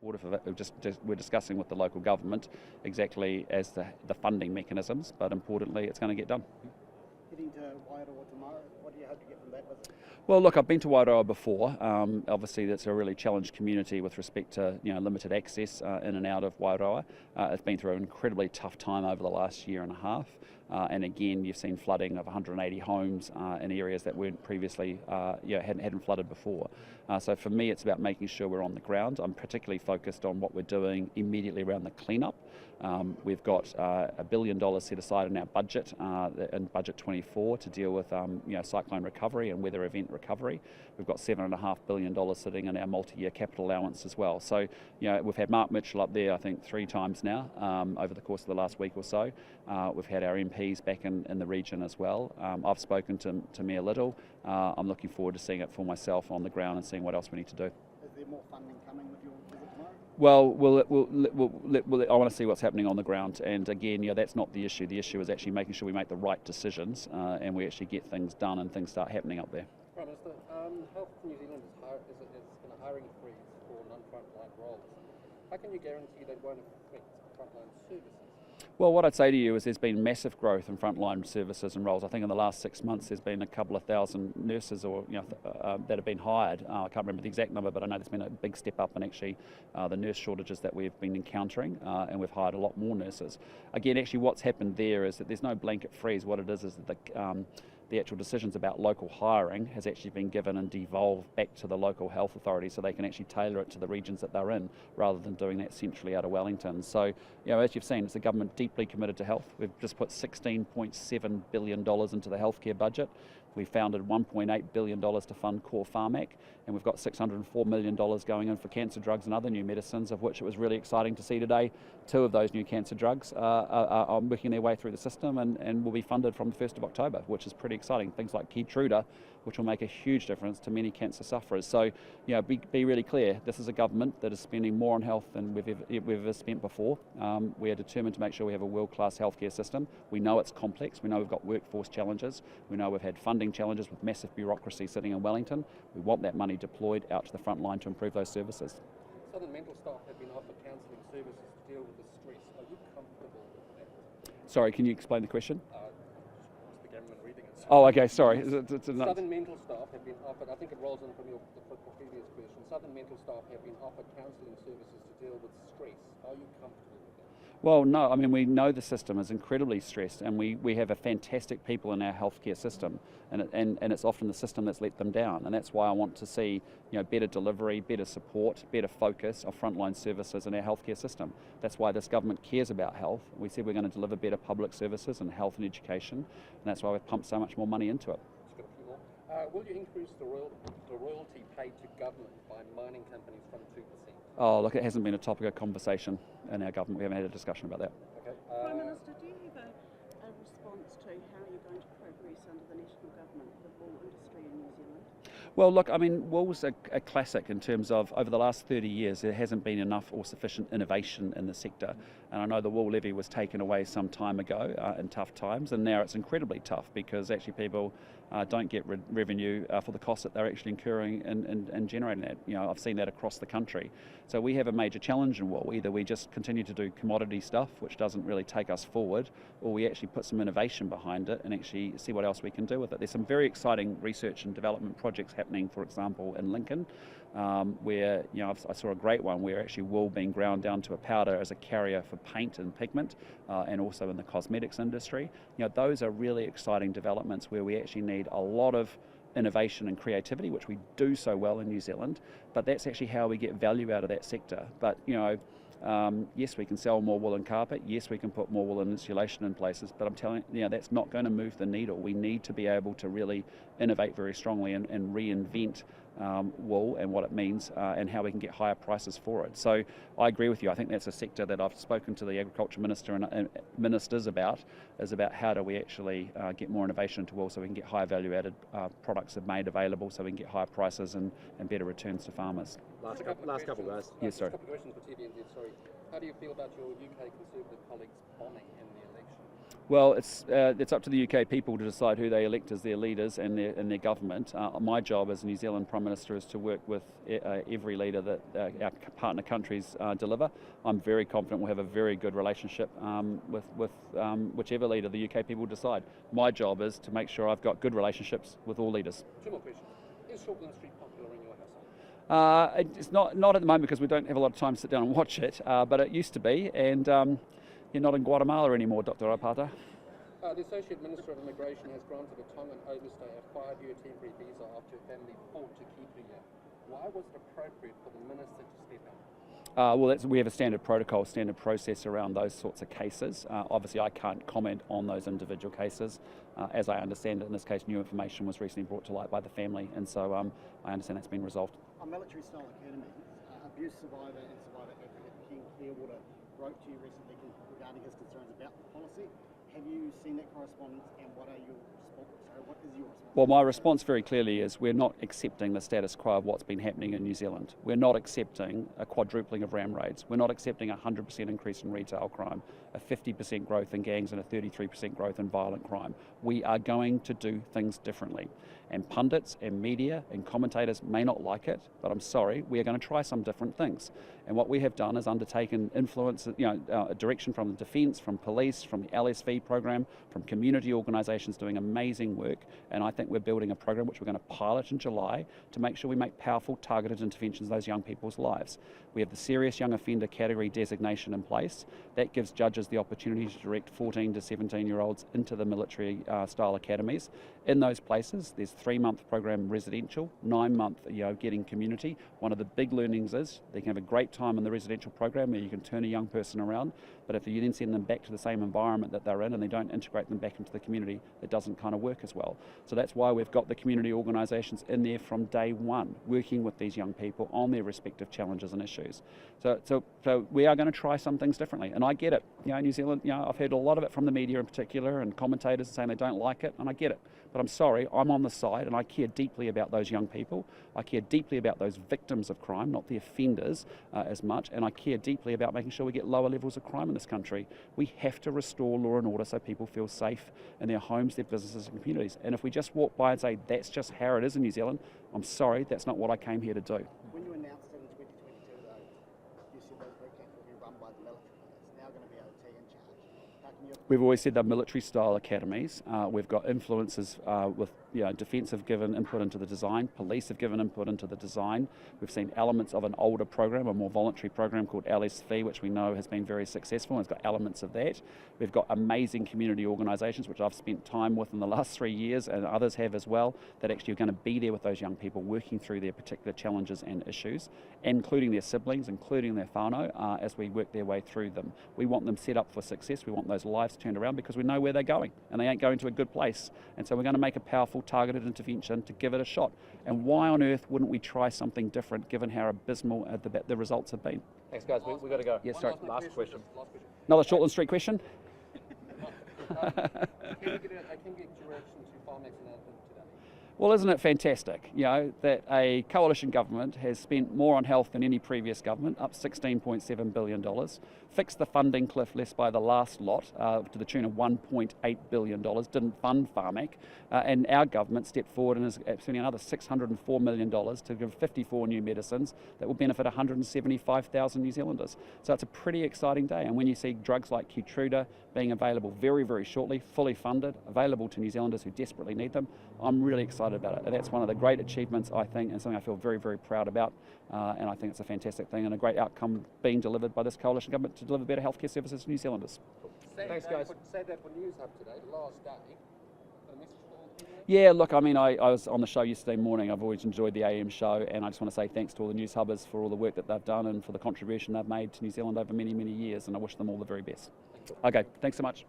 supportive of it. We're discussing with the local government exactly as the funding mechanisms, but importantly, it's going to get done. Heading to Wairoa tomorrow, what do you hope to get from that visit? Well, look, I've been to Wairoa before. Obviously, that's a really challenged community with respect to limited access in and out of Wairoa. It's been through an incredibly tough time over the last year and a half. And again, you've seen flooding of 180 homes in areas that weren't previously, hadn't flooded before. So for me, it's about making sure we're on the ground. I'm particularly focused on what we're doing immediately around the cleanup. We've got $1 billion set aside in our budget, in Budget 24, to deal with cyclone recovery and weather event recovery. We've got $7.5 billion sitting in our multi-year capital allowance as well. So we've had Mark Mitchell up there, I think, 3 times now over the course of the last week or so. We've had our MPs back in the region as well. I've spoken to Mayor Little. I'm looking forward to seeing it for myself on the ground and seeing what else we need to do. Is there more funding coming with your visit tomorrow? Well, I want to see what's happening on the ground, and again, that's not the issue. The issue is actually making sure we make the right decisions and we actually get things done and things start happening up there. Prime Minister, Health New Zealand is in a hiring freeze for non-frontline roles. How can you guarantee that won't affect frontline services? Well, what I'd say to you is there's been massive growth in frontline services and roles. I think in the last 6 months there's been a couple of thousand nurses that have been hired. I can't remember the exact number, but I know there's been a big step up in actually the nurse shortages that we've been encountering, and we've hired a lot more nurses. Again, actually what's happened there is that there's no blanket freeze. What it is that the actual decisions about local hiring has actually been given and devolved back to the local health authorities so they can actually tailor it to the regions that they're in rather than doing that centrally out of Wellington. So, as you've seen, it's a government deeply committed to health. We've just put $16.7 billion into the healthcare budget. We founded $1.8 billion to fund Core Pharmac, and we've got $604 million going in for cancer drugs and other new medicines, of which it was really exciting to see today 2 of those new cancer drugs are working their way through the system and will be funded from the 1st of October, which is pretty exciting. Things like Keytruda, which will make a huge difference to many cancer sufferers. So, be really clear, this is a government that is spending more on health than we've ever spent before. We are determined to make sure we have a world-class healthcare system. We know it's complex. We know we've got workforce challenges. We know we've had funding challenges with massive bureaucracy sitting in Wellington. We want that money deployed out to the front line to improve those services. Southern mental staff have been offered counselling services to deal with the stress. Are you comfortable with that? Sorry, can you explain the question? Just the government reading it. Oh, okay, sorry. Southern mental staff have been offered, I think it rolls in from your previous question, Southern mental staff have been offered counselling services to deal with stress. Are you comfortable with that? Well, no, I mean, we know the system is incredibly stressed, and we have a fantastic people in our healthcare system, and it's often the system that's let them down, and that's why I want to see better delivery, better support, better focus of frontline services in our healthcare system. That's why this government cares about health. We said we're going to deliver better public services and health and education, and that's why we've pumped so much more money into it. Just got a few more. Will you increase the royalty paid to government by mining companies from 2%? Oh, look, it hasn't been a topic of conversation in our government. We haven't had a discussion about that. Okay. Prime Minister, do you have a response to how you're going to progress under the national government the wool industry in New Zealand? Well, look, I mean, wool's a classic in terms of over the last 30 years there hasn't been enough or sufficient innovation in the sector. And I know the wool levy was taken away some time ago in tough times, and now it's incredibly tough because actually people don't get revenue for the costs that they're actually incurring in generating that. I've seen that across the country. So we have a major challenge in wool. Either we just continue to do commodity stuff, which doesn't really take us forward, or we actually put some innovation behind it and actually see what else we can do with it. There's some very exciting research and development projects happening, for example, in Lincoln, where I saw a great one where actually wool being ground down to a powder as a carrier for paint and pigment, and also in the cosmetics industry. Those are really exciting developments where we actually need a lot of innovation and creativity, which we do so well in New Zealand, but that's actually how we get value out of that sector. But yes, we can sell more wool and carpet. Yes, we can put more wool and insulation in places, but I'm telling you, that's not going to move the needle. We need to be able to really innovate very strongly and reinvent wool and what it means and how we can get higher prices for it. So I agree with you. I think that's a sector that I've spoken to the Agriculture Minister and ministers about, is about how do we actually get more innovation into wool so we can get higher value added products made available so we can get higher prices and better returns to farmers. Last couple guys. Yes, sorry. A couple of questions for TVNZ, sorry. How do you feel about your UK Conservative colleagues bombing in the election? Well, it's up to the UK people to decide who they elect as their leaders and their government. My job as New Zealand Prime Minister is to work with every leader that our partner countries deliver. I'm very confident we'll have a very good relationship with whichever leader the UK people decide. My job is to make sure I've got good relationships with all leaders. Two more questions. Is Auckland Street popular in your household? It's not at the moment because we don't have a lot of time to sit down and watch it, but it used to be, and you're not in Guatemala anymore, Dr. Apata. The Associate Minister of Immigration has granted a Tongan overstay a 5-year temporary visa after a family fought to keep her here. Why was it appropriate for the Minister to step in? Well, we have a standard protocol, standard process around those sorts of cases. Obviously, I can't comment on those individual cases. As I understand it, in this case, new information was recently brought to light by the family, and so I understand that's been resolved. On military-style academies, abuse survivor and survivor advocate King Clearwater wrote to you recently regarding his concerns about the policy. Have you seen that correspondence, and what is your response? Well, my response very clearly is we're not accepting the status quo of what's been happening in New Zealand. We're not accepting a quadrupling of ram raids. We're not accepting a 100% increase in retail crime, a 50% growth in gangs and a 33% growth in violent crime. We are going to do things differently. And pundits and media and commentators may not like it, but I'm sorry, we are going to try some different things. And what we have done is undertaken influence, a direction from the defence, from police, from the LSV program, from community organisations doing amazing work. And I think we're building a program which we're going to pilot in July to make sure we make powerful, targeted interventions in those young people's lives. We have the serious young offender category designation in place. That gives judges the opportunity to direct 14 to 17-year-olds into the military style academies. In those places, there's 3-month program residential, 9-month getting community. One of the big learnings is they can have a great time in the residential program where you can turn a young person around, but if you then send them back to the same environment that they're in and they don't integrate them back into the community, it doesn't kind of work as well. So that's why we've got the community organisations in there from day one, working with these young people on their respective challenges and issues. So we are going to try some things differently, and I get it. New Zealand, I've heard a lot of it from the media in particular and commentators saying they don't like it, and I get it. But I'm sorry, I'm on the side and I care deeply about those young people. I care deeply about those victims of crime, not the offenders as much, and I care deeply about making sure we get lower levels of crime in this country. We have to restore law and order so people feel safe in their homes, their businesses and communities. And if we just walk by and say that's just how it is in New Zealand, I'm sorry, that's not what I came here to do. When you announced it in 2022, though, you said those boot camps will be run by the military. It's now going to be OT in charge. How can you... We've always said they're military-style academies. We've got influences with defence have given input into the design, police have given input into the design. We've seen elements of an older program, a more voluntary program called LSV, which we know has been very successful, and it's got elements of that. We've got amazing community organisations, which I've spent time with in the last 3 years, and others have as well, that actually are going to be there with those young people, working through their particular challenges and issues, including their siblings, including their whānau, as we work their way through them. We want them set up for success. We want those lives turned around because we know where they're going, and they ain't going to a good place. And so we're going to make a powerful, targeted intervention to give it a shot. And why on earth wouldn't we try something different given how abysmal the results have been? Thanks, guys. We've got to go. Yes, sorry. Last question. Another Shortland Street question? Can you get direction to Farmex announcement today? Well, isn't it fantastic, that a coalition government has spent more on health than any previous government, up $16.7 billion, fixed the funding cliff left by the last lot to the tune of $1.8 billion, didn't fund Farmex, and our government stepped forward and is spending another $604 million to give 54 new medicines that will benefit 175,000 New Zealanders. So it's a pretty exciting day, and when you see drugs like Keytruda being available very, very shortly, fully funded, available to New Zealanders who desperately need them, I'm really excited about it. And that's one of the great achievements, I think, and something I feel very, very proud about. And I think it's a fantastic thing and a great outcome being delivered by this coalition government to deliver better healthcare services to New Zealanders. Thanks, guys. Say that for News Hub today, last day. A message for all people? Yeah, look, I mean, I was on the show yesterday morning. I've always enjoyed the AM show, and I just want to say thanks to all the News Hubbers for all the work that they've done and for the contribution they've made to New Zealand over many, many years, and I wish them all the very best. Okay, thanks so much.